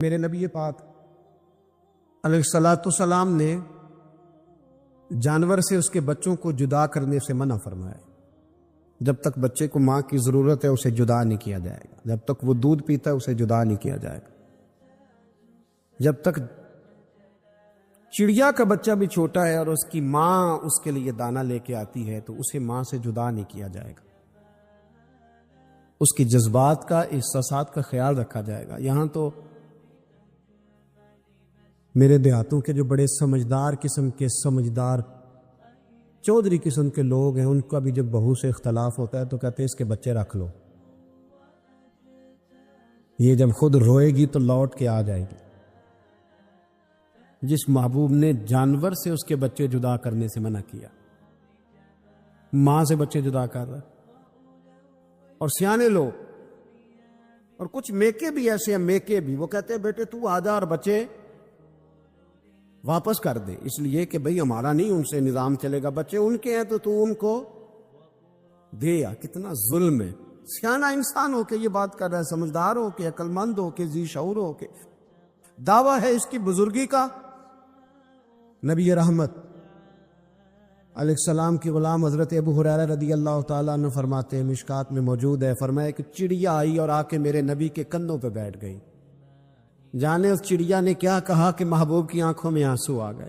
میرے نبی پاک علیہ الصلوۃ والسلام نے جانور سے اس کے بچوں کو جدا کرنے سے منع فرمایا۔ جب تک بچے کو ماں کی ضرورت ہے اسے جدا نہیں کیا جائے گا، جب تک وہ دودھ پیتا ہے اسے جدا نہیں کیا جائے گا، جب تک چڑیا کا بچہ بھی چھوٹا ہے اور اس کی ماں اس کے لیے دانہ لے کے آتی ہے تو اسے ماں سے جدا نہیں کیا جائے گا، اس کی جذبات کا، احساسات کا خیال رکھا جائے گا۔ یہاں تو میرے دیہاتوں کے جو بڑے سمجھدار قسم کے سمجھدار چودھری قسم کے لوگ ہیں، ان کا بھی جب بہو سے اختلاف ہوتا ہے تو کہتے ہیں اس کے بچے رکھ لو، یہ جب خود روئے گی تو لوٹ کے آ جائے گی۔ جس محبوب نے جانور سے اس کے بچے جدا کرنے سے منع کیا، ماں سے بچے جدا کر رہا ہے۔ اور سیانے لوگ اور کچھ میکے بھی ایسے ہیں، میکے بھی وہ کہتے ہیں بیٹے تو آجا اور بچے واپس کر دے، اس لیے کہ بھئی ہمارا نہیں ان سے نظام چلے گا، بچے ان کے ہیں تو ان کو دے۔ یا کتنا ظلم ہے۔ سیانہ انسان ہو کے یہ بات کر رہا ہے، سمجھدار ہو کے، عقل مند ہو کے، ذی شعور ہو کے، دعویٰ ہے اس کی بزرگی کا۔ نبی رحمت علیہ السلام کی غلام حضرت ابو ہریرہ رضی اللہ تعالیٰ عنہ فرماتے ہیں، مشکات میں موجود ہے، فرمایا کہ چڑیا آئی اور آ کے میرے نبی کے کندھوں پہ بیٹھ گئی۔ جانے اس چڑیا نے کیا کہا کہ محبوب کی آنکھوں میں آنسو آ گئے۔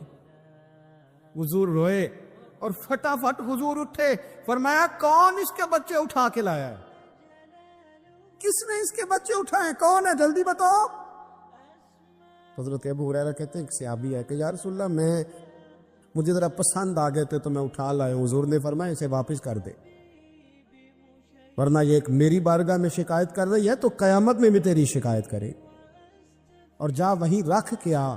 حضور روئے اور فٹافٹ حضور اٹھے، فرمایا کون اس کے بچے اٹھا کے لایا ہے؟ کس نے اس کے بچے اٹھائے؟ کون ہے؟ جلدی بتاؤ۔ حضرت ابو ہریرہ کہتے ہیں کہ صحابی ہے کہ یا رسول اللہ مجھے ذرا پسند آ گئے تھے تو میں اٹھا لایا ہوں۔ حضور نے فرمایا اسے واپس کر دے، ورنہ یہ ایک میری بارگاہ میں شکایت کر رہی ہے تو قیامت میں بھی تیری شکایت کرے، اور جا وہیں رکھ کے آ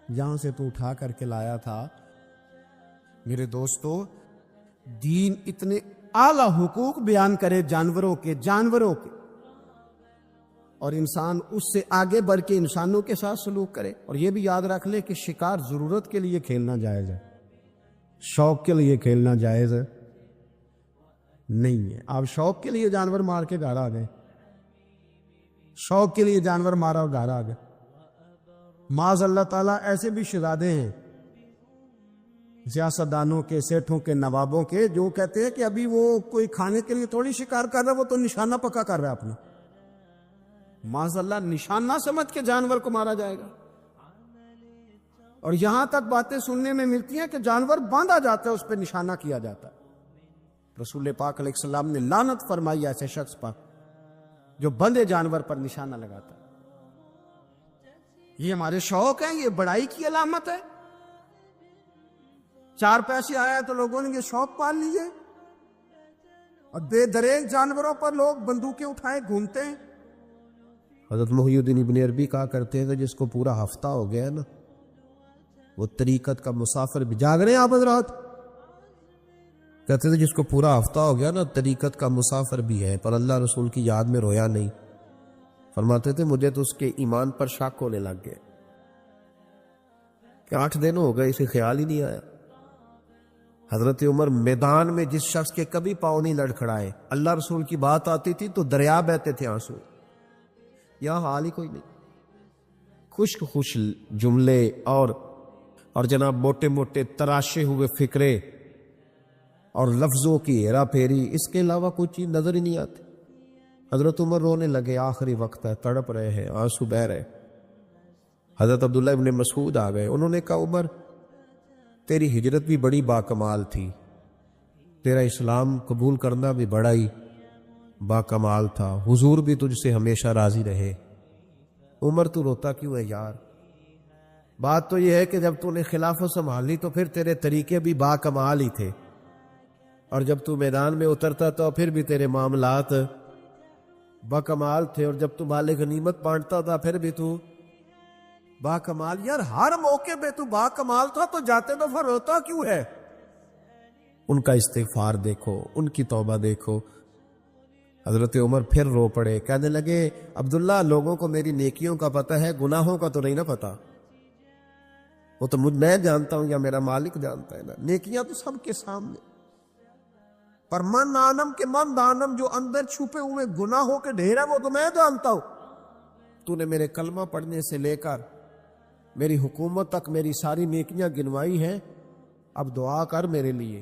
جہاں سے تو اٹھا کر کے لایا تھا۔ میرے دوستو، دین اتنے اعلیٰ حقوق بیان کرے جانوروں کے اور انسان اس سے آگے بڑھ کے انسانوں کے ساتھ سلوک کرے۔ اور یہ بھی یاد رکھ لے کہ شکار ضرورت کے لیے کھیلنا جائز ہے، شوق کے لیے کھیلنا جائز نہیں ہے۔ آپ شوق کے لیے جانور مار کے گھر آ گئے، شوق کے لیے جانور مارا اور گھر آ گئے۔ معاذ اللہ تعالیٰ ایسے بھی شہزادے ہیں سیاستدانوں کے، سیٹھوں کے، نوابوں کے، جو کہتے ہیں کہ ابھی وہ کوئی کھانے کے لیے تھوڑی شکار کر رہا ہے، وہ تو نشانہ پکا کر رہا ہے اپنا۔ معاذ اللہ نشانہ سمجھ کے جانور کو مارا جائے گا۔ اور یہاں تک باتیں سننے میں ملتی ہیں کہ جانور باندھا جاتا ہے، اس پہ نشانہ کیا جاتا ہے۔ رسول پاک علیہ السلام نے لعنت فرمائی ایسے شخص پر جو بندے جانور پر نشانہ لگاتا ہے۔ یہ ہمارے شوق ہیں، یہ بڑائی کی علامت ہے۔ چار پیسے آیا تو لوگوں نے یہ شوق پال لیے، اور بے دریغ جانوروں پر لوگ بندوقیں اٹھائے گھومتے ہیں۔ حضرت محی الدین ابن عربی کہا کرتے ہیں کہ جس کو پورا ہفتہ ہو گیا نا، وہ طریقت کا مسافر بھی۔ جاگ رہے ہیں آپ حضرات؟ کہتے تھے جس کو پورا ہفتہ ہو گیا نا، طریقت کا مسافر بھی ہے، پر اللہ رسول کی یاد میں رویا نہیں۔ فرماتے تھے مجھے تو اس کے ایمان پر شک ہونے لگ گئے کہ 8 دن ہو گئے اسے خیال ہی نہیں آیا۔ حضرت عمر میدان میں جس شخص کے کبھی پاؤں نہیں لڑکھڑائے، اللہ رسول کی بات آتی تھی تو دریا بہتے تھے آنسو۔ یہاں حال ہی کوئی نہیں، خشک جملے اور جناب موٹے موٹے تراشے ہوئے فکرے اور لفظوں کی ہیرا پھیری، اس کے علاوہ کوئی چیز نظر ہی نہیں آتی۔ حضرت عمر رونے لگے، آخری وقت ہے، تڑپ رہے ہیں، آنسو بہہ رہے۔ حضرت عبداللہ ابن مسعود آ گئے، انہوں نے کہا عمر تیری ہجرت بھی بڑی باکمال تھی، تیرا اسلام قبول کرنا بھی بڑا ہی باکمال تھا، حضور بھی تجھ سے ہمیشہ راضی رہے۔ عمر تو روتا کیوں ہے یار؟ بات تو یہ ہے کہ جب تو نے خلافت سنبھالی تو پھر تیرے طریقے بھی باکمال ہی تھے، اور جب تو میدان میں اترتا تو پھر بھی تیرے معاملات باکمال تھے، اور جب تو مال غنیمت بانٹتا تھا پھر بھی تو باکمال۔ یار ہر موقع پہ تو باکمال تھا تو جاتے دفعہ روتا کیوں ہے؟ ان کا استغفار دیکھو، ان کی توبہ دیکھو۔ حضرت عمر پھر رو پڑے، کہنے لگے عبداللہ لوگوں کو میری نیکیوں کا پتہ ہے، گناہوں کا تو نہیں نا پتہ۔ وہ تو میں جانتا ہوں یا میرا مالک جانتا ہے نا، نیکیاں تو سب کے سامنے، پر من عالم کے من دانم، جو اندر چھپے ہوئے گناہوں کے ڈھیر ہیں وہ تو میں جانتا ہوں۔ تو نے میرے کلمہ پڑھنے سے لے کر میری حکومت تک میری ساری نیکیاں گنوائی ہیں، اب دعا کر میرے لیے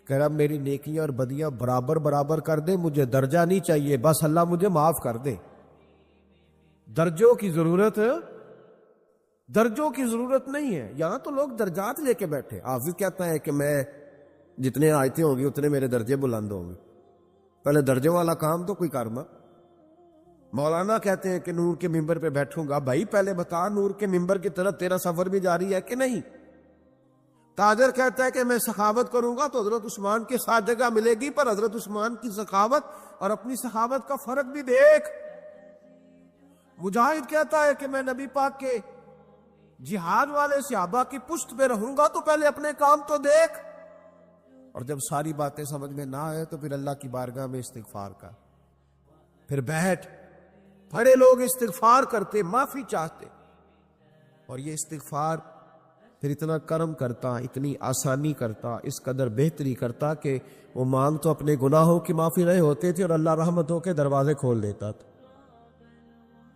کہ رب میری نیکیاں اور بدیاں برابر برابر کر دے، مجھے درجہ نہیں چاہیے، بس اللہ مجھے معاف کر دے۔ درجوں کی ضرورت نہیں ہے۔ یہاں تو لوگ درجات لے کے بیٹھے۔ حافظ کہتا ہے کہ میں جتنے آیتیں ہوں گی اتنے میرے درجے بلند ہوں گے۔ پہلے درجے والا کام تو کوئی کرنا۔ مولانا کہتے ہیں کہ نور کے ممبر پہ بیٹھوں گا، بھائی پہلے بتا نور کے ممبر کی طرف تیرا سفر بھی جاری ہے کہ نہیں؟ تاجر کہتا ہے کہ میں سخاوت کروں گا تو حضرت عثمان کے ساتھ جگہ ملے گی، پر حضرت عثمان کی سخاوت اور اپنی سخاوت کا فرق بھی دیکھ۔ مجاہد کہتا ہے کہ میں نبی پاک کے جہاد والے صحابہ کی پشت پہ رہوں گا تو پہلے اپنے کام تو دیکھ۔ اور جب ساری باتیں سمجھ میں نہ آئے تو پھر اللہ کی بارگاہ میں استغفار کر، پھر بیٹھ۔ بڑے لوگ استغفار کرتے، معافی چاہتے، اور یہ استغفار پھر اتنا کرم کرتا، اتنی آسانی کرتا، اس قدر بہتری کرتا کہ وہ مانگ تو اپنے گناہوں کی معافی رہے ہوتے تھے اور اللہ رحمتوں کے دروازے کھول دیتا تھا۔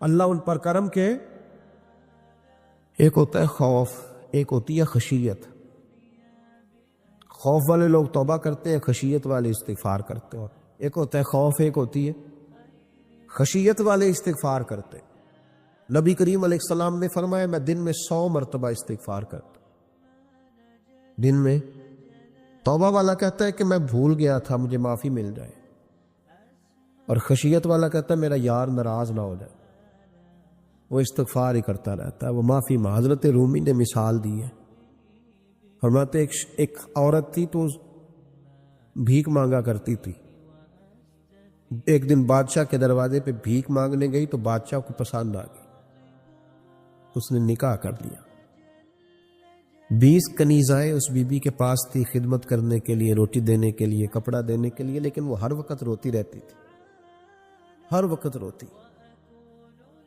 اللہ ان پر کرم کے، ایک ہوتا ہے خوف، ایک ہوتی ہے خشیت۔ خوف والے لوگ توبہ کرتے ہیں، خشیت والے استغفار کرتے ہیں۔ ایک ہوتا ہے خوف، ایک ہوتی ہے خشیت والے استغفار کرتے۔ نبی کریم علیہ السلام نے فرمایا میں دن میں 100 مرتبہ استغفار کرتا، دن میں۔ توبہ والا کہتا ہے کہ میں بھول گیا تھا، مجھے معافی مل جائے، اور خشیت والا کہتا ہے میرا یار ناراض نہ ہو جائے، وہ استغفار ہی کرتا رہتا ہے، وہ معافی مانگ۔ حضرت رومی نے مثال دی ہے، فرماتے ایک عورت تھی تو بھیک مانگا کرتی تھی۔ ایک دن بادشاہ کے دروازے پہ بھیک مانگنے گئی تو بادشاہ کو پسند آ گئی، اس نے نکاح کر لیا۔ 20 کنیزائیں اس بی بی کے پاس تھی خدمت کرنے کے لیے، روٹی دینے کے لیے، کپڑا دینے کے لیے، لیکن وہ ہر وقت روتی رہتی تھی، ہر وقت روتی۔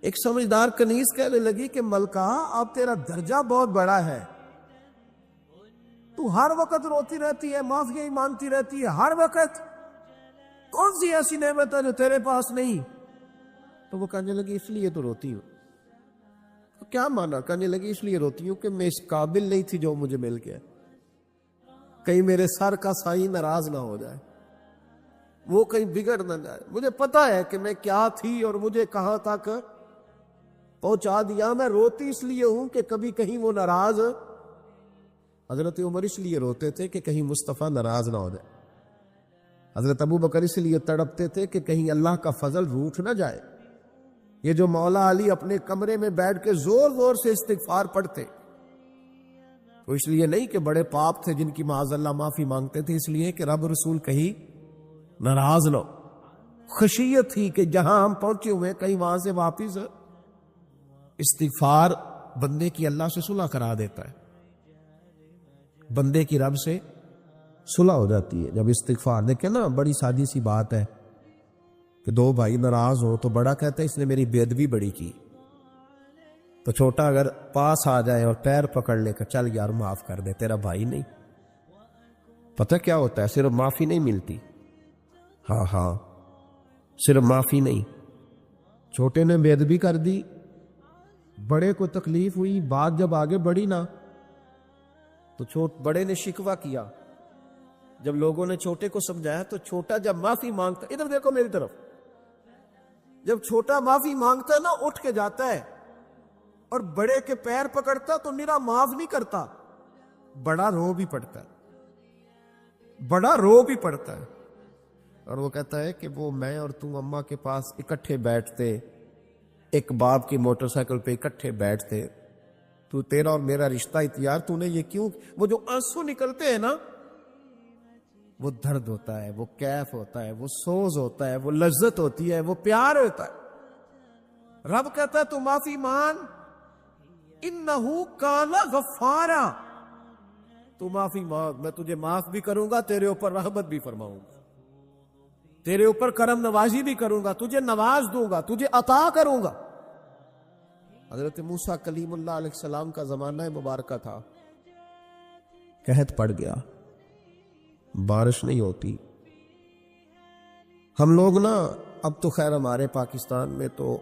ایک سمجھدار کنیز کہنے لگی کہ ملکہ اب تیرا درجہ بہت بڑا ہے، تو ہر وقت روتی رہتی ہے، معافیاں ہی مانگتی رہتی ہے ہر وقت، کون سی ایسی نعمت ہے جو تیرے پاس نہیں؟ تو وہ کہنے لگی اس لیے تو روتی ہوں۔ تو کیا مانا؟ کہنے لگی اس لیے روتی ہوں کہ میں اس قابل نہیں تھی جو مجھے مل گیا، کہیں میرے سر کا سائیں ناراض نہ ہو جائے، وہ کہیں بگڑ نہ جائے۔ مجھے پتا ہے کہ میں کیا تھی اور مجھے کہاں تک پہنچا دیا، میں روتی اس لیے ہوں کہ کبھی کہیں وہ ناراض۔ حضرت عمر اس لیے روتے تھے کہ کہیں مصطفیٰ ناراض نہ ہو جائے، حضرت ابو بکر اس لیے تڑپتے تھے کہ کہیں اللہ کا فضل روٹھ نہ جائے۔ یہ جو مولا علی اپنے کمرے میں بیٹھ کے زور زور سے استغفار پڑھتے، تو اس لیے نہیں کہ بڑے پاپ تھے جن کی معاذ اللہ معافی مانگتے تھے، اس لیے کہ رب رسول کہیں ناراض نہ ہو۔ خشیت تھی کہ جہاں ہم پہنچے ہوئے کہیں وہاں سے واپس۔ استغفار بندے کی اللہ سے صلح کرا دیتا ہے، بندے کی رب سے صلح ہو جاتی ہے جب استغفار۔ دیکھیں نا، بڑی سادی سی بات ہے کہ دو بھائی ناراض ہو تو بڑا کہتا ہے اس نے میری بے ادبی بڑی کی، تو چھوٹا اگر پاس آ جائے اور پیر پکڑ لے کر چل یار معاف کر دے، تیرا بھائی نہیں۔ پتہ کیا ہوتا ہے؟ صرف معافی نہیں ملتی، ہاں صرف معافی نہیں، چھوٹے نے بے ادبی کر دی، بڑے کو تکلیف ہوئی، بات جب آگے بڑھی نا تو بڑے نے شکوہ کیا۔ جب لوگوں نے چھوٹے کو سمجھایا تو چھوٹا جب معافی مانگتا، ادھر دیکھو میری طرف، جب چھوٹا معافی مانگتا ہے نا اٹھ کے جاتا ہے، اور بڑے کے پیر پکڑتا تو میرا معاف نہیں کرتا، بڑا رو بھی پڑتا ہے، بڑا رو بھی پڑتا ہے، اور وہ کہتا ہے کہ وہ میں اور تم اماں کے پاس اکٹھے بیٹھتے، ایک باپ کی موٹر سائیکل پہ اکٹھے بیٹھتے، تو تیرا اور میرا رشتہ اتیار تو نے یہ کیوں؟ وہ جو آنسو نکلتے ہیں نا، وہ درد ہوتا ہے، وہ کیف ہوتا ہے، وہ سوز ہوتا ہے، وہ لذت ہوتی ہے، وہ پیار ہوتا ہے۔ رب کہتا ہے تو معافی مان، انہو کان غفارا، تو معافی مانگ، میں تجھے معاف بھی کروں گا، تیرے اوپر رحمت بھی فرماؤں گا، تیرے اوپر کرم نوازی بھی کروں گا، تجھے نواز دوں گا، تجھے عطا کروں گا۔ حضرت موسیٰ کلیم اللہ علیہ السلام کا زمانہ مبارکہ تھا، قحط پڑ گیا، بارش نہیں ہوتی۔ ہم لوگ نا اب تو خیر ہمارے پاکستان میں تو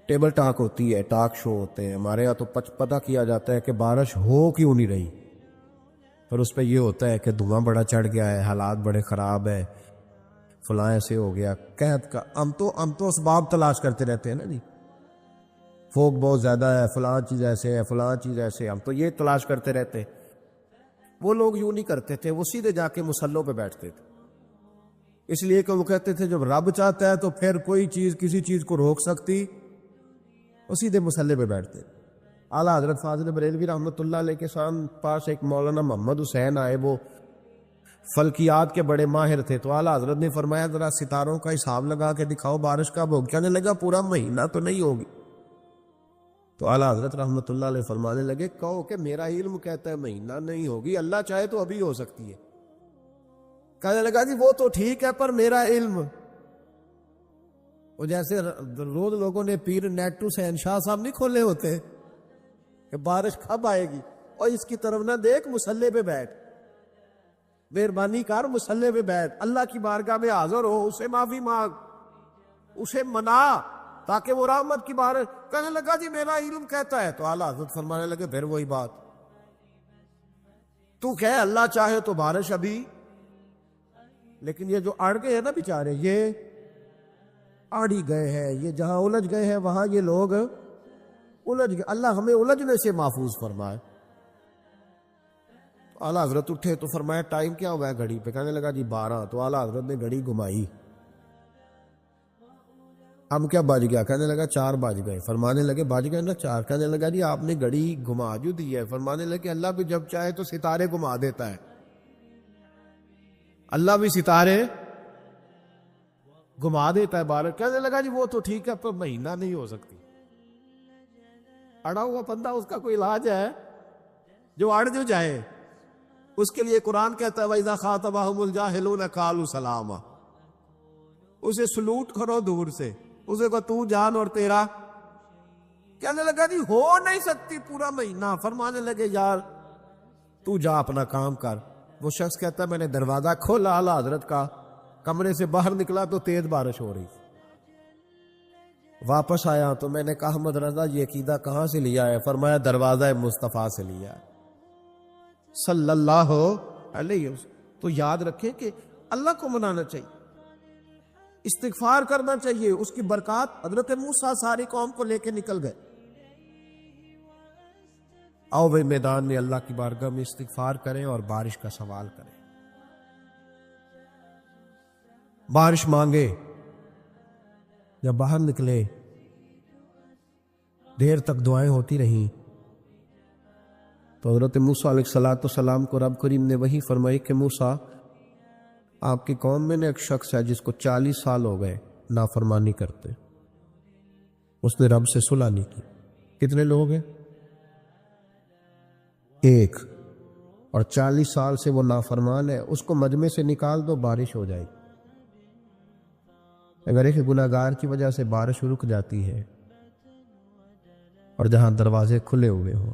ٹیبل ٹاک ہوتی ہے، ٹاک شو ہوتے ہیں ہمارے یہاں، تو پتہ کیا جاتا ہے کہ بارش ہو کیوں نہیں رہی، پر اس پہ یہ ہوتا ہے کہ دھواں بڑا چڑھ گیا ہے، حالات بڑے خراب ہے، فلاں ایسے ہو گیا، قحط کا۔ ہم تو اسباب تلاش کرتے رہتے ہیں نا جی، فوگ بہت زیادہ ہے، فلاں چیز ایسے ہے، فلاں چیز ایسے، ہم تو یہ تلاش کرتے رہتے۔ وہ لوگ یوں نہیں کرتے تھے، وہ سیدھے جا کے مصلوں پہ بیٹھتے تھے، اس لیے کہ وہ کہتے تھے جب رب چاہتا ہے تو پھر کوئی چیز کسی چیز کو روک سکتی، وہ سیدھے مصلے پہ بیٹھتے۔ اعلیٰ حضرت فاضل بریلوی رحمۃ اللہ علیہ کے پاس ایک مولانا محمد حسین آئے، وہ فلکیات کے بڑے ماہر تھے، تو اعلیٰ حضرت نے فرمایا ذرا ستاروں کا حساب لگا کے دکھاؤ بارش کب ہوگی۔ کہنے لگا پورا مہینہ تو نہیں ہوگی۔ تو اعلیٰ حضرت رحمۃ اللہ علیہ فرمانے لگے کہو کہ میرا علم کہتا ہے مہینہ نہیں ہوگی، اللہ چاہے تو ابھی ہو سکتی ہے۔ کہنے لگا جی وہ تو ٹھیک ہے پر میرا علم، وہ جیسے روز لوگوں نے پیر نیٹو سین شاہ صاحب نہیں کھولے ہوتے کہ بارش کب آئے گی، اور اس کی طرف نہ دیکھ، مصلے پہ بیٹھ، مہربانی کر مصلے پہ بیٹھ، اللہ کی بارگاہ میں حاضر ہو، اسے معافی مانگ، اسے منا تاکہ وہ رحمت کی بارش۔ کہنے لگا جی میرا علم کہتا ہے۔ تو اعلیٰ حضرت فرمانے لگے پھر وہی بات، تو کہ اللہ چاہے تو بارش ابھی، لیکن یہ جو اڑ گئے ہیں نا بیچارے، یہ اڑ ہی گئے ہیں، یہ جہاں الجھ گئے ہیں وہاں یہ لوگ الجھ گئے، اللہ ہمیں الجھنے سے محفوظ فرمائے۔ تو اعلیٰ حضرت اٹھے تو فرمایا ٹائم کیا ہوا ہے گھڑی پہ؟ کہنے لگا جی 12۔ تو اعلیٰ حضرت نے گھڑی گھمائی، اب کیا بج گیا؟ کہنے لگا 4 بج گئے۔ فرمانے لگے بج گئے نا 4۔ کہنے لگا جی آپ نے گھڑی گھما جو دی ہے۔ فرمانے لگے اللہ بھی جب چاہے تو ستارے گھما دیتا ہے، اللہ بھی ستارے گھما دیتا ہے بارش۔ کہنے لگا جی وہ تو ٹھیک ہے پر مہینہ نہیں ہو سکتی۔ اڑا ہوا بندہ، اس کا کوئی علاج ہے؟ جو اڑ جو جائے اس کے لیے قرآن کہتا ہے وَإِذَا خَاطَبَهُمُ الْجَاهِلُونَ قَالُوا سَلَامًا، اسے سلوٹ کرو دور سے، اسے کو تو جان اور تیرا۔ کہنے لگا جی ہو نہیں سکتی پورا مہینہ۔ فرمانے لگے یار تو جا اپنا کام کر۔ وہ شخص کہتا ہے میں نے دروازہ کھولا اعلیٰ حضرت کا، کمرے سے باہر نکلا تو تیز بارش ہو رہی، واپس آیا تو میں نے کہا احمد رضا یہ عقیدہ کہاں سے لیا ہے؟ فرمایا دروازہ مصطفیٰ سے لیا ہے صلی اللہ علیہ وسلم۔ تو یاد رکھیں کہ اللہ کو منانا چاہیے، استغفار کرنا چاہیے، اس کی برکات۔ حضرت موسیٰ ساری قوم کو لے کے نکل گئے، آؤ بھائی میدان میں اللہ کی بارگاہ میں استغفار کریں اور بارش کا سوال کریں، بارش مانگے۔ جب باہر نکلے دیر تک دعائیں ہوتی رہیں، تو حضرت موسیٰ علیہ السلام کو رب کریم نے وحی فرمائی کہ موسیٰ آپ کی قوم میں نے ایک شخص ہے جس کو 40 سال ہو گئے نافرمانی کرتے، اس نے رب سے صلح نہیں کی۔ کتنے لوگ ہیں؟ ایک، اور 40 سال سے وہ نافرمان ہے، اس کو مجمع سے نکال دو بارش ہو جائے گی۔ اگر ایک گناہگار کی وجہ سے بارش رک جاتی ہے، اور جہاں دروازے کھلے ہوئے ہوں،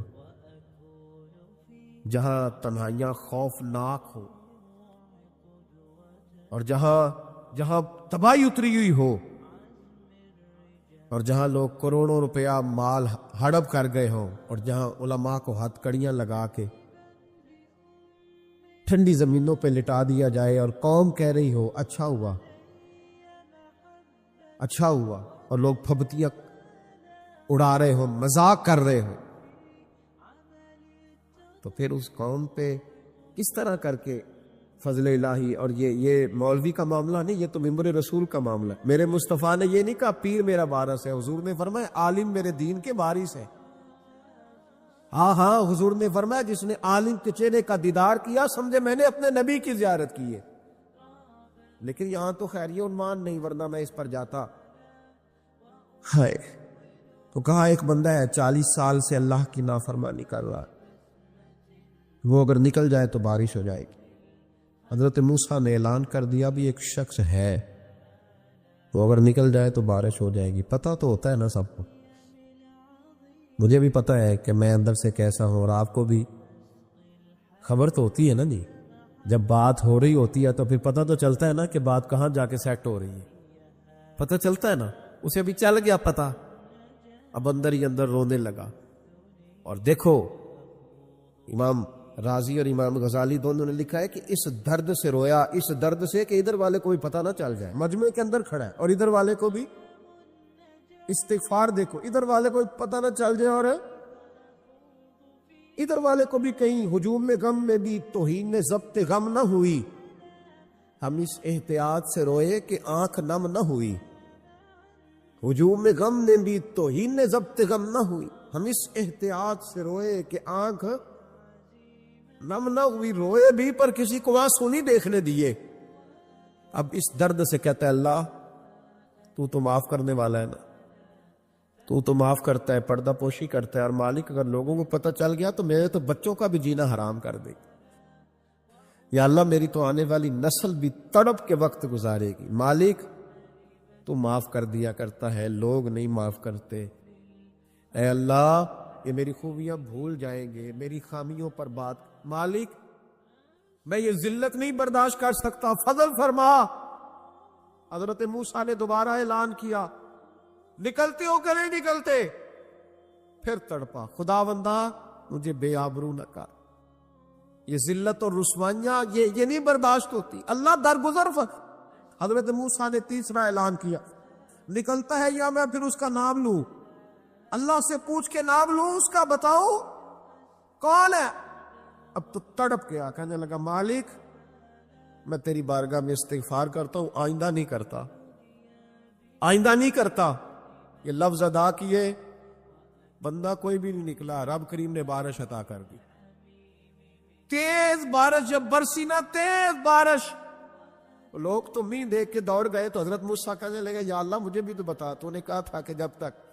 جہاں تنہائیاں خوفناک ہو، اور جہاں تباہی اتری ہوئی ہو، اور جہاں لوگ کروڑوں روپیہ مال ہڑپ کر گئے ہوں، اور جہاں علماء کو ہتھ کڑیاں لگا کے ٹھنڈی زمینوں پہ لٹا دیا جائے، اور قوم کہہ رہی ہو اچھا ہوا اچھا ہوا، اور لوگ پھبتیاں اڑا رہے ہوں، مذاق کر رہے ہوں، تو پھر اس قوم پہ کس طرح کر کے فضل الہی۔ اور یہ مولوی کا معاملہ نہیں، یہ تو ممبر رسول کا معاملہ ہے۔ میرے مصطفیٰ نے یہ نہیں کہا پیر میرا وارث ہے، حضور نے فرمایا عالم میرے دین کے وارث ہے۔ ہاں حضور نے فرمایا جس نے عالم کے چہرے کا دیدار کیا سمجھے میں نے اپنے نبی کی زیارت کی ہے۔ لیکن یہاں تو خیر یہ عنوان نہیں، ورنہ میں اس پر جاتا۔ ہائے، تو کہا ایک بندہ ہے 40 سال سے اللہ کی نافرمانی کر رہا ہے، وہ اگر نکل جائے تو بارش ہو جائے گی۔ حضرت موسیٰ نے اعلان کر دیا بھی ایک شخص ہے، وہ اگر نکل جائے تو بارش ہو جائے گی۔ پتہ تو ہوتا ہے نا سب کو، مجھے بھی پتہ ہے کہ میں اندر سے کیسا ہوں، اور آپ کو بھی خبر تو ہوتی ہے نا جی۔ جب بات ہو رہی ہوتی ہے تو پھر پتہ تو چلتا ہے نا کہ بات کہاں جا کے سیٹ ہو رہی ہے، پتہ چلتا ہے نا، اسے بھی چل گیا پتہ اب اندر ہی اندر رونے لگا. اور دیکھو امام رازی اور امام غزالی دونوں نے لکھا ہے کہ اس درد سے رویا، اس درد سے کہ ادھر والے کو بھی پتہ نہ چل جائے، مجمع کے اندر کھڑا ہے اور ادھر والے کو بھی استغفار، دیکھو ادھر والے کو پتہ نہ چل جائے اور ادھر والے کو بھی کہیں ہجوم میں غم میں بھی توہین نے ضبط غم نہ ہوئی. ہم اس احتیاط سے روئے کہ آنکھ نم نہ ہوئی. ہجوم میں غم نے بھی توہین نے ضبط غم نہ ہوئی. ہم اس احتیاط سے روئے کہ آنکھ نم نہ ہوئی. روئے بھی پر کسی کو آنسو نہیں دیکھنے دیے. اب اس درد سے کہتا ہے اللہ تو معاف کرنے والا ہے نا، تو معاف کرتا ہے، پردہ پوشی کرتا ہے. اور مالک اگر لوگوں کو پتہ چل گیا تو میرے تو بچوں کا بھی جینا حرام کر دے. یا اللہ میری تو آنے والی نسل بھی تڑپ کے وقت گزارے گی. مالک تو معاف کر دیا کرتا ہے، لوگ نہیں معاف کرتے. اے اللہ یہ میری خوبیاں بھول جائیں گے، میری خامیوں پر بات. مالک میں یہ ذلت نہیں برداشت کر سکتا، فضل فرما. حضرت موسیٰ نے دوبارہ اعلان کیا، نکلتے ہو کہ نہیں نکلتے؟ پھر تڑپا، خداوندا مجھے بے آبرو نہ کر. یہ ذلت اور رسوائیاں یہ نہیں برداشت ہوتی. اللہ درگزر. حضرت موسیٰ نے تیسرا اعلان کیا، نکلتا ہے یا میں پھر اس کا نام لوں؟ اللہ سے پوچھ کے نام لوں اس کا، بتاؤ کون ہے؟ اب تو تڑپ گیا، کہنے لگا مالک میں تیری بارگاہ میں استغفار کرتا ہوں، آئندہ نہیں کرتا، آئندہ نہیں کرتا. یہ لفظ ادا کیے، بندہ کوئی بھی نہیں نکلا. رب کریم نے بارش عطا کر دی، تیز بارش. جب برسی نا تیز بارش، لوگ تو مین دیکھ کے دوڑ گئے. تو حضرت موسیٰ کہنے لگے یا اللہ مجھے بھی تو بتا، تو نے کہا تھا کہ جب تک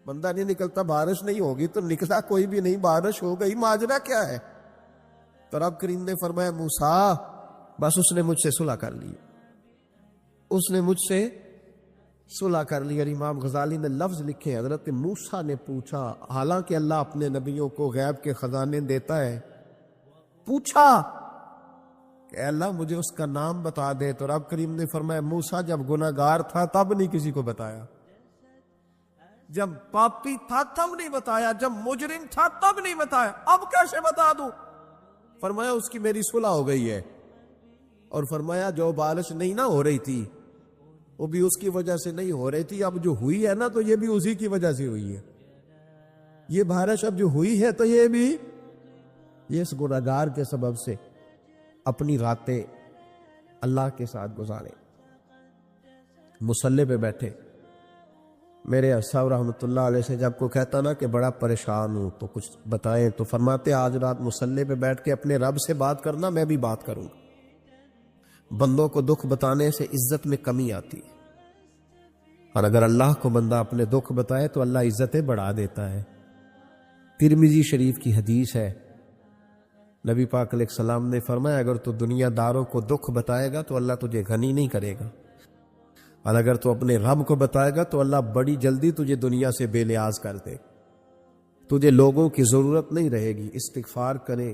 بندہ نہیں نکلتا بارش نہیں ہوگی. تو نکلا کوئی بھی نہیں، بارش ہو گئی، ماجرا کیا ہے؟ تو رب کریم نے فرمایا موسیٰ بس اس نے مجھ سے صلح کر لی، اس نے مجھ سے صلح کر لی. اور امام غزالی نے لفظ لکھے، حضرت موسیٰ نے پوچھا، حالانکہ اللہ اپنے نبیوں کو غیب کے خزانے دیتا ہے، پوچھا کہ اے اللہ مجھے اس کا نام بتا دے. تو رب کریم نے فرمایا موسیٰ جب گناہگار تھا تب نہیں کسی کو بتایا، جب پاپی تھا تب نہیں بتایا، جب مجرم تھا تب نہیں بتایا، اب کیسے بتا دوں؟ فرمایا اس کی میری صلح ہو گئی ہے. اور فرمایا جو بارش نہیں نہ ہو رہی تھی وہ بھی اس کی وجہ سے نہیں ہو رہی تھی، اب جو ہوئی ہے نا تو یہ بھی اسی کی وجہ سے ہوئی ہے. یہ بارش اب جو ہوئی ہے تو یہ بھی یہ اس گناہگار کے سبب سے. اپنی راتیں اللہ کے ساتھ گزارے، مصلی پہ بیٹھے. میرے صاحب رحمۃ اللہ علیہ سے جب کو کہتا نا کہ بڑا پریشان ہوں تو کچھ بتائیں، تو فرماتے آج رات مصلی پہ بیٹھ کے اپنے رب سے بات کرنا، میں بھی بات کروں. بندوں کو دکھ بتانے سے عزت میں کمی آتی ہے، اور اگر اللہ کو بندہ اپنے دکھ بتائے تو اللہ عزتیں بڑھا دیتا ہے. ترمذی شریف کی حدیث ہے، نبی پاک علیہ السلام نے فرمایا اگر تو دنیا داروں کو دکھ بتائے گا تو اللہ تجھے غنی نہیں کرے گا، اور اگر تو اپنے رب کو بتائے گا تو اللہ بڑی جلدی تجھے دنیا سے بے نیاز کر دے. تجھے لوگوں کی ضرورت نہیں رہے گی. استغفار کرے،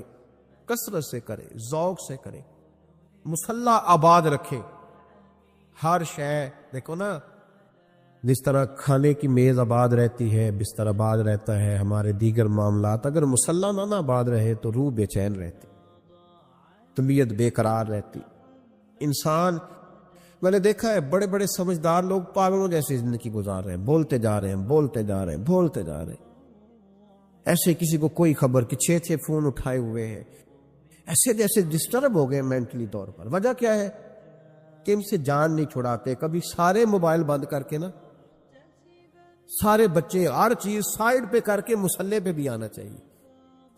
کثرت سے کرے، ذوق سے کرے، مصلی آباد رکھے. ہر شے دیکھو نا، جس طرح کھانے کی میز آباد رہتی ہے، بستر آباد رہتا ہے، ہمارے دیگر معاملات، اگر مصلی نہ آباد رہے تو روح بے چین رہتی، طبیعت بے قرار رہتی. انسان میں نے دیکھا ہے بڑے بڑے سمجھدار لوگ پاگلوں جیسی زندگی گزار رہے ہیں، بولتے جا رہے ہیں، بولتے جا رہے ہیں، بولتے جا رہے ہیں. ایسے کسی کو کوئی خبر کہ 6 فون اٹھائے ہوئے ہیں، ایسے جیسے ڈسٹرب ہو گئے مینٹلی طور پر. وجہ کیا ہے کہ ان سے جان نہیں چھڑاتے. کبھی سارے موبائل بند کر کے نا، سارے بچے ہر چیز سائیڈ پہ کر کے مصلی پہ بھی آنا چاہیے.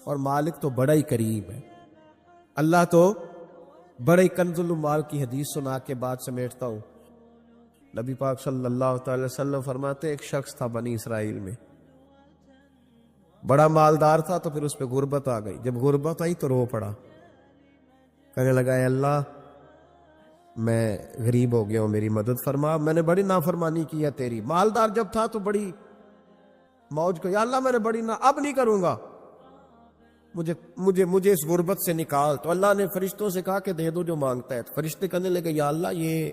اور مالک تو بڑا ہی قریب ہے، اللہ تو بڑے کنز المال کی حدیث سنا کے بعد سمیٹتا ہوں. نبی پاک صلی اللہ تعالی وسلم فرماتے ایک شخص تھا بنی اسرائیل میں، بڑا مالدار تھا، تو پھر اس پہ غربت آ گئی. جب غربت آئی تو رو پڑا، کہنے لگا اے اللہ میں غریب ہو گیا ہوں، میری مدد فرما، میں نے بڑی نافرمانی کی ہے تیری. مالدار جب تھا تو بڑی موج کو، یا اللہ میں نے بڑی اب نہیں کروں گا، مجھے اس غربت سے نکال. تو اللہ نے فرشتوں سے کہا کہ دے دو جو مانگتا ہے. تو فرشتے کہنے لگے یا اللہ یہ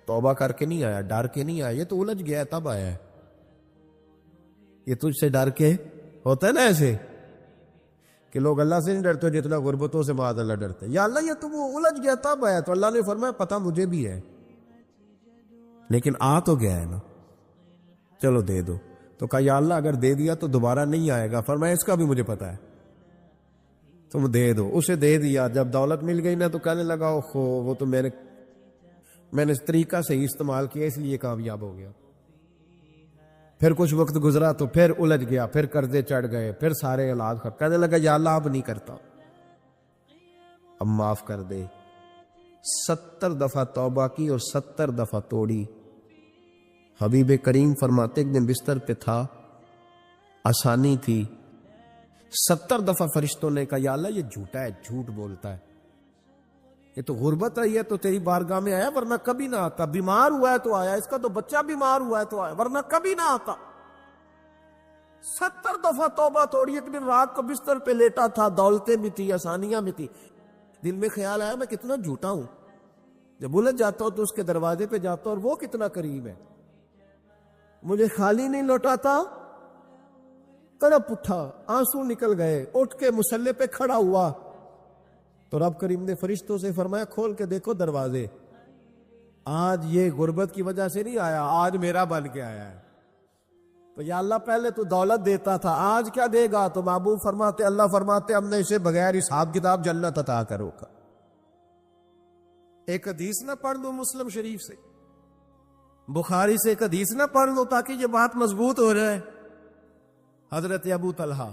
توبہ کر کے نہیں آیا، ڈر کے نہیں آیا، یہ تو الجھ گیا تب آیا ہے. یہ تجھ سے ڈر کے ہوتا ہے نا ایسے کہ لوگ اللہ سے نہیں ڈرتے جتنا غربتوں سے معاذ اللہ ڈرتے. یا اللہ یہ تو وہ الجھ گیا تب آیا, تو اللہ نے فرمایا پتہ مجھے بھی ہے, لیکن آ تو گیا ہے نا, چلو دے دو. تو کہا یا اللہ اگر دے دیا تو دوبارہ نہیں آئے گا. فرمایا اس کا بھی مجھے پتا ہے, تم دے دو. اسے دے دیا. جب دولت مل گئی نا تو کہنے لگا اوہو وہ تو میں نے اس طریقہ سے ہی استعمال کیا اس لیے کامیاب ہو گیا. پھر کچھ وقت گزرا تو پھر الجھ گیا, پھر قرضے چڑھ گئے, پھر سارے اولاد خراب. کہنے لگا یا اللہ اب نہیں کرتا, اب معاف کر دے. 70 دفعہ توبہ کی اور 70 دفعہ توڑی. حبیب کریم فرماتے ایک دن بستر پہ تھا, آسانی تھی, 70 دفعہ فرشتوں نے کہا یا اللہ یہ جھوٹا ہے, جھوٹ بولتا ہے, یہ تو غربت رہی ہے تو تیری بارگاہ میں آیا ورنہ کبھی نہ آتا. بیمار ہوا ہے تو آیا, اس کا تو بچہ بیمار ہوا ہے تو آیا ورنہ کبھی نہ آتا. 70 دفعہ توبہ توڑی. ایک دن رات کو بستر پہ لیٹا تھا, دولتیں بھی تھی, آسانیاں بھی تھی. دل میں خیال آیا میں کتنا جھوٹا ہوں, جب الجھ جاتا ہوں تو اس کے دروازے پہ جاتا ہوں اور وہ کتنا قریب ہے, مجھے خالی نہیں لوٹاتا. تڑپ اٹھا, آنسو نکل گئے, اٹھ کے مصلی پہ کھڑا ہوا تو رب کریم نے فرشتوں سے فرمایا کھول کے دیکھو دروازے, آج یہ غربت کی وجہ سے نہیں آیا, آج میرا بن کے آیا ہے. تو یا اللہ پہلے تو دولت دیتا تھا, آج کیا دے گا؟ تو محبوب فرماتے اللہ فرماتے ہم نے اسے بغیر حساب کتاب جنت عطا کرو گا. ایک حدیث نہ پڑھ دو مسلم شریف سے, بخاری سے ایک حدیث نہ پڑھ لو تاکہ یہ بات مضبوط ہو جائے. حضرت ابو طلحہ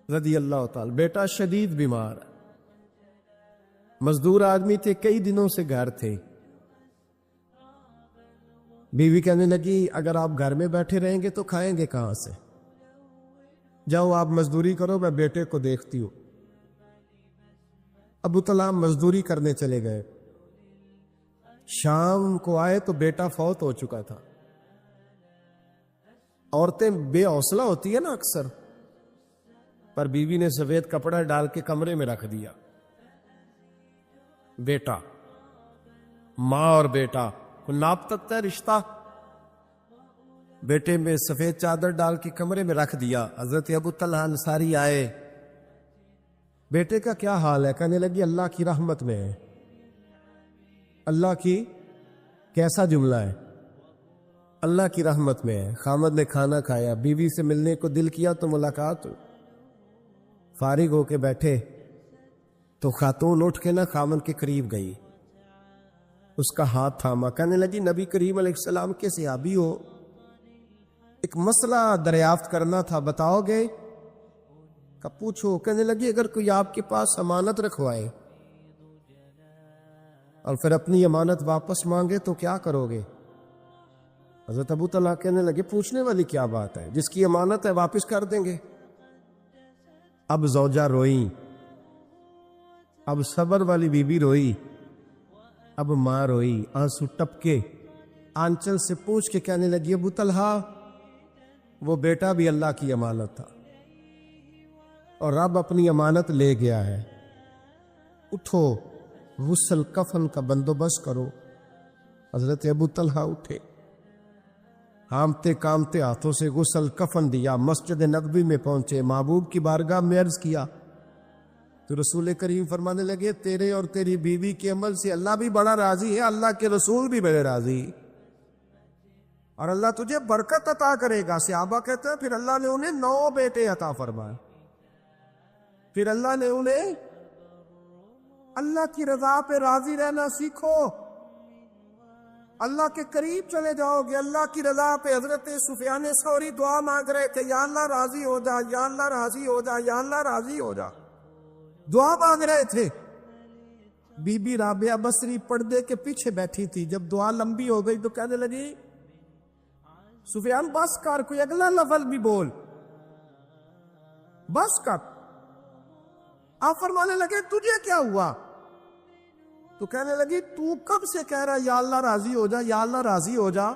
رضی اللہ تعالی, بیٹا شدید بیمار, مزدور آدمی تھے, کئی دنوں سے گھر تھے. بیوی کہنے لگی اگر آپ گھر میں بیٹھے رہیں گے تو کھائیں گے کہاں سے, جاؤ آپ مزدوری کرو, میں بیٹے کو دیکھتی ہوں. ابو طلحہ مزدوری کرنے چلے گئے. شام کو آئے تو بیٹا فوت ہو چکا تھا. عورتیں بے حوصلہ ہوتی ہے نا اکثر, پر بیوی نے سفید کپڑا ڈال کے کمرے میں رکھ دیا. بیٹا, ماں اور بیٹا کو ناپ تکتا ہے رشتہ, بیٹے میں سفید چادر ڈال کے کمرے میں رکھ دیا. حضرت ابو طلحہ انصاری آئے, بیٹے کا کیا حال ہے؟ کہنے لگی اللہ کی رحمت میں ہے. اللہ کی کیسا جملہ ہے, اللہ کی رحمت میں ہے. خامد نے کھانا کھایا, بیوی سے ملنے کو دل کیا تو ملاقات, فارغ ہو کے بیٹھے تو خاتون اٹھ کے نہ خامد کے قریب گئی, اس کا ہاتھ تھاما. کہنے لگی نبی کریم علیہ السلام کے صحابی ہو, ایک مسئلہ دریافت کرنا تھا, بتاؤ گے؟ کہ پوچھو. کہنے لگی اگر کوئی آپ کے پاس امانت رکھوائے اور پھر اپنی امانت واپس مانگے تو کیا کرو گے؟ حضرت ابو طلحہ کہنے لگے پوچھنے والی کیا بات ہے, جس کی امانت ہے واپس کر دیں گے. اب زوجہ روئی, اب صبر والی بی بی روئی, اب ماں روئی, آنسو ٹپکے, آنچل سے پوچھ کے کہنے لگی ابو طلحہ وہ بیٹا بھی اللہ کی امانت تھا اور رب اپنی امانت لے گیا ہے, اٹھو غسل کفن کا بندوبست کرو. حضرت ابو طلحہ اٹھے, ہامتے کامتے ہاتھوں سے غسل کفن دیا, مسجد نبوی میں پہنچے, محبوب کی بارگاہ میں عرض کیا تو رسول کریم فرمانے لگے تیرے اور تیری بیوی کے عمل سے اللہ بھی بڑا راضی ہے, اللہ کے رسول بھی بڑے راضی, اور اللہ تجھے برکت عطا کرے گا. صحابہ کہتے ہیں پھر اللہ نے انہیں 9 بیٹے عطا فرمائے. پھر اللہ نے انہیں اللہ کی رضا پہ راضی رہنا سیکھو, اللہ کے قریب چلے جاؤ گے, اللہ کی رضا پہ. حضرت سفیان ثوری دعا مانگ رہے تھے یا اللہ راضی ہو جا, یا اللہ راضی ہو جا, یا اللہ راضی ہو جا, دعا مانگ رہے تھے. بی بی رابعہ بصری پردے کے پیچھے بیٹھی تھی, جب دعا لمبی ہو گئی تو کہنے لگی سفیان بس کر, کوئی اگلا لفظ بھی بول, بس کر. آپ فرمانے لگے تجھے کیا ہوا؟ تو کہنے لگی تو کب سے کہہ رہا یا اللہ راضی ہو جا, یا اللہ راضی ہو جا,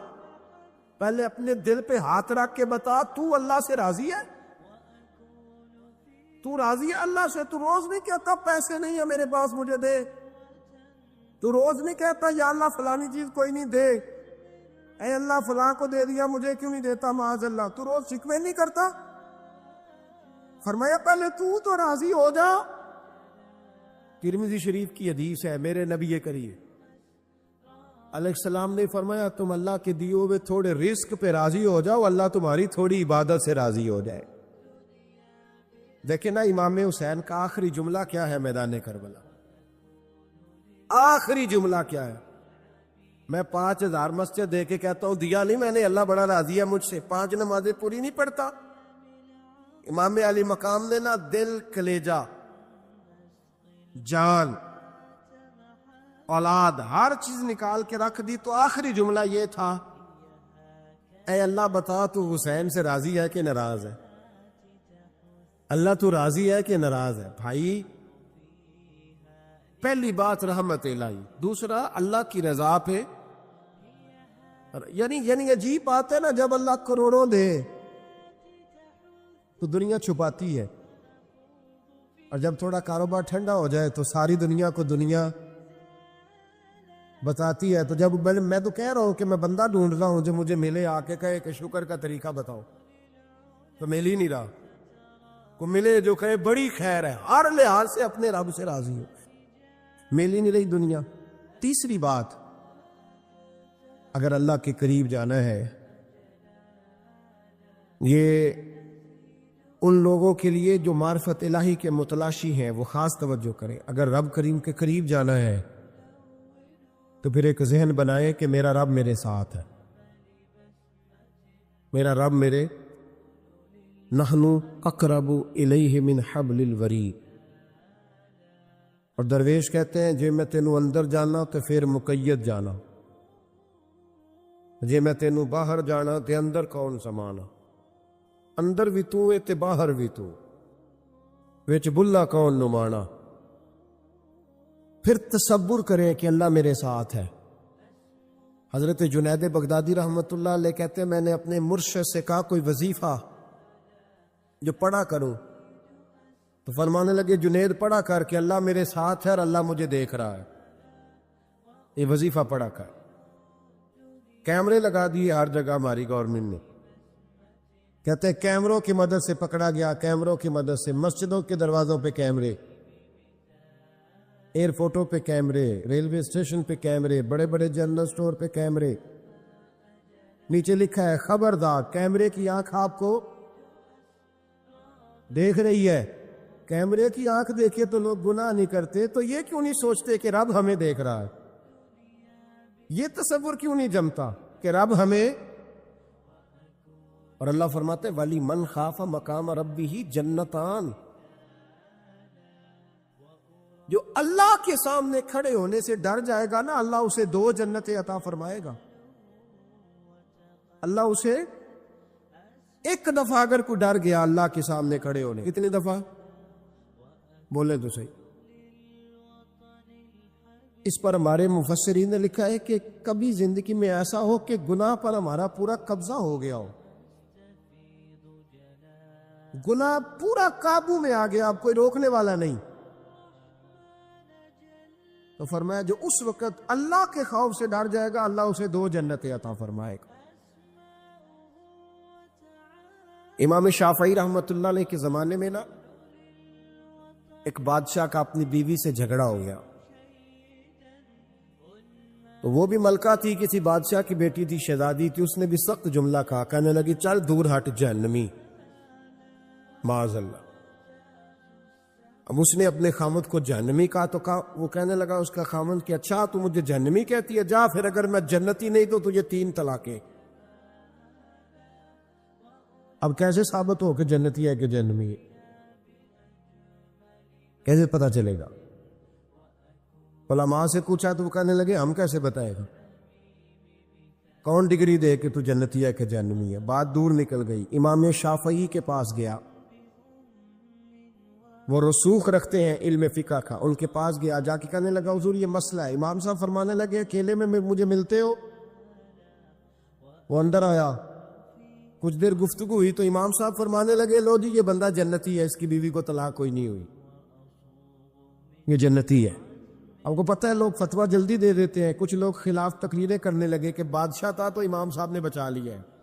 پہلے اپنے دل پہ ہاتھ رکھ کے بتا تو اللہ سے راضی ہے؟ تو راضی ہے اللہ سے؟ تو روز نہیں کہتا پیسے نہیں ہے میرے پاس مجھے دے, تو روز نہیں کہتا یا اللہ فلانی چیز کوئی نہیں دے, اے اللہ فلاں کو دے دیا مجھے کیوں نہیں دیتا، معاذ اللہ، تو روز شکوے نہیں کرتا؟ فرمایا پہلے تو راضی ہو جا۔ ترمذی شریف کی حدیث ہے، میرے نبی کریم علیہ السلام نے فرمایا تم اللہ کے دیے ہوئے تھوڑے رزق پہ راضی ہو جاؤ، اللہ تمہاری تھوڑی عبادت سے راضی ہو جائے۔ دیکھیں نا امام حسین کا آخری جملہ کیا ہے میدان کربلا، آخری جملہ کیا ہے؟ میں 5000 مسجد دے کے کہتا ہوں دیا نہیں میں نے، اللہ بڑا راضی ہے مجھ سے، 5 نمازیں پوری نہیں پڑھتا۔ امام علی مقام نے نا دل، کلیجہ، جان، اولاد، ہر چیز نکال کے رکھ دی، تو آخری جملہ یہ تھا اے اللہ بتا تو حسین سے راضی ہے کہ ناراض ہے؟ اللہ تو راضی ہے کہ ناراض ہے؟ بھائی پہلی بات رحمت الہی، دوسرا اللہ کی رضا پہ، یعنی عجیب بات ہے نا، جب اللہ کروڑوں دے تو دنیا چھپاتی ہے، اور جب تھوڑا کاروبار ٹھنڈا ہو جائے تو ساری دنیا کو دنیا بتاتی ہے۔ تو جب میں تو کہہ رہا ہوں کہ میں بندہ ڈھونڈ رہا ہوں جو مجھے ملے، آ کے کہے کہ شکر کا طریقہ بتاؤ، تو مل ہی نہیں رہا۔ کو ملے جو کہے بڑی خیر ہے، ہر لحاظ سے اپنے رب سے راضی ہو، مل ہی نہیں رہی دنیا۔ تیسری بات، اگر اللہ کے قریب جانا ہے، یہ ان لوگوں کے لیے جو معرفت الہی کے متلاشی ہیں وہ خاص توجہ کریں۔ اگر رب کریم کے قریب جانا ہے تو پھر ایک ذہن بنائے کہ میرا رب میرے ساتھ ہے، میرا رب میرے، نحن اقرب الیہ من حبل الورید۔ اور درویش کہتے ہیں جے میں تینوں اندر جانا تو پھر مقید جانا، جے میں تینوں باہر جانا تے اندر کون سمانا، اندر بھی تو تے باہر بھی تو، وچ بلا کون نمانا۔ پھر تصور کریں کہ اللہ میرے ساتھ ہے۔ حضرت جنید بغدادی رحمت اللہ علیہ کہتے ہیں میں نے اپنے مرشد سے کہا کوئی وظیفہ جو پڑھا کروں، تو فرمانے لگے جنید پڑھا کر کہ اللہ میرے ساتھ ہے اور اللہ مجھے دیکھ رہا ہے، یہ وظیفہ پڑھا کر۔ کیمرے لگا دیے ہر جگہ ہماری گورنمنٹ نے، کہتے ہیں کیمروں کی مدد سے پکڑا گیا، کیمروں کی مدد سے، مسجدوں کے دروازوں پہ کیمرے، ایئرپورٹوں پہ کیمرے، ریلوے اسٹیشن پہ کیمرے، بڑے بڑے جنرل سٹور پہ کیمرے، نیچے لکھا ہے خبردار کیمرے کی آنکھ آپ کو دیکھ رہی ہے۔ کیمرے کی آنکھ دیکھے تو لوگ گناہ نہیں کرتے، تو یہ کیوں نہیں سوچتے کہ رب ہمیں دیکھ رہا ہے؟ یہ تصور کیوں نہیں جمتا کہ رب ہمیں؟ اور اللہ فرماتے ولی من خاف مقام ربہ جنتان، جو اللہ کے سامنے کھڑے ہونے سے ڈر جائے گا نا، اللہ اسے 2 جنتیں عطا فرمائے گا۔ اللہ اسے ایک دفعہ اگر کوئی ڈر گیا اللہ کے سامنے کھڑے ہونے، کتنی دفعہ بولے تو صحیح؟ اس پر ہمارے مفسرین نے لکھا ہے کہ کبھی زندگی میں ایسا ہو کہ گناہ پر ہمارا پورا قبضہ ہو گیا ہو، گناہ پورا قابو میں آ گیا، اب کوئی روکنے والا نہیں، تو فرمایا جو اس وقت اللہ کے خوف سے ڈر جائے گا اللہ اسے 2 جنتیں عطا فرمائے گا۔ امام شافعی رحمت اللہ علیہ کے زمانے میں نا ایک بادشاہ کا اپنی بیوی سے جھگڑا ہو گیا، تو وہ بھی ملکہ تھی، کسی بادشاہ کی بیٹی تھی، شہزادی تھی، اس نے بھی سخت جملہ کہا، کہنے لگی چل دور ہٹ جہنمی، معاذ اللہ۔ اب اس نے اپنے خامد کو جہنمی کہا، تو وہ کہنے لگا اس کا خامد کہ اچھا تو مجھے جہنمی کہتی ہے، جا پھر اگر میں جنتی نہیں تو تجھے 3 طلاقیں۔ اب کیسے ثابت ہو کہ جنتی ہے کہ جہنمی ہے؟ کیسے پتا چلے گا؟ علماء سے پوچھا تو وہ کہنے لگے ہم کیسے بتائے گا، کون ڈگری دے کہ تو جنتی ہے کہ جہنمی ہے؟ بات دور نکل گئی، امام شافعی کے پاس گیا، وہ رسوخ رکھتے ہیں علم فقہ کا، ان کے پاس گیا، جا کے کہنے لگا حضور یہ مسئلہ ہے۔ امام صاحب فرمانے لگے اکیلے میں مجھے ملتے ہو؟ وہ اندر آیا، کچھ دیر گفتگو ہوئی تو امام صاحب فرمانے لگے لو جی یہ بندہ جنتی ہے، اس کی بیوی کو طلاق کوئی نہیں ہوئی، یہ جنتی ہے۔ ہم کو پتہ ہے لوگ فتویٰ جلدی دے دیتے ہیں، کچھ لوگ خلاف تقریریں کرنے لگے کہ بادشاہ تھا تو امام صاحب نے بچا لیا ہے۔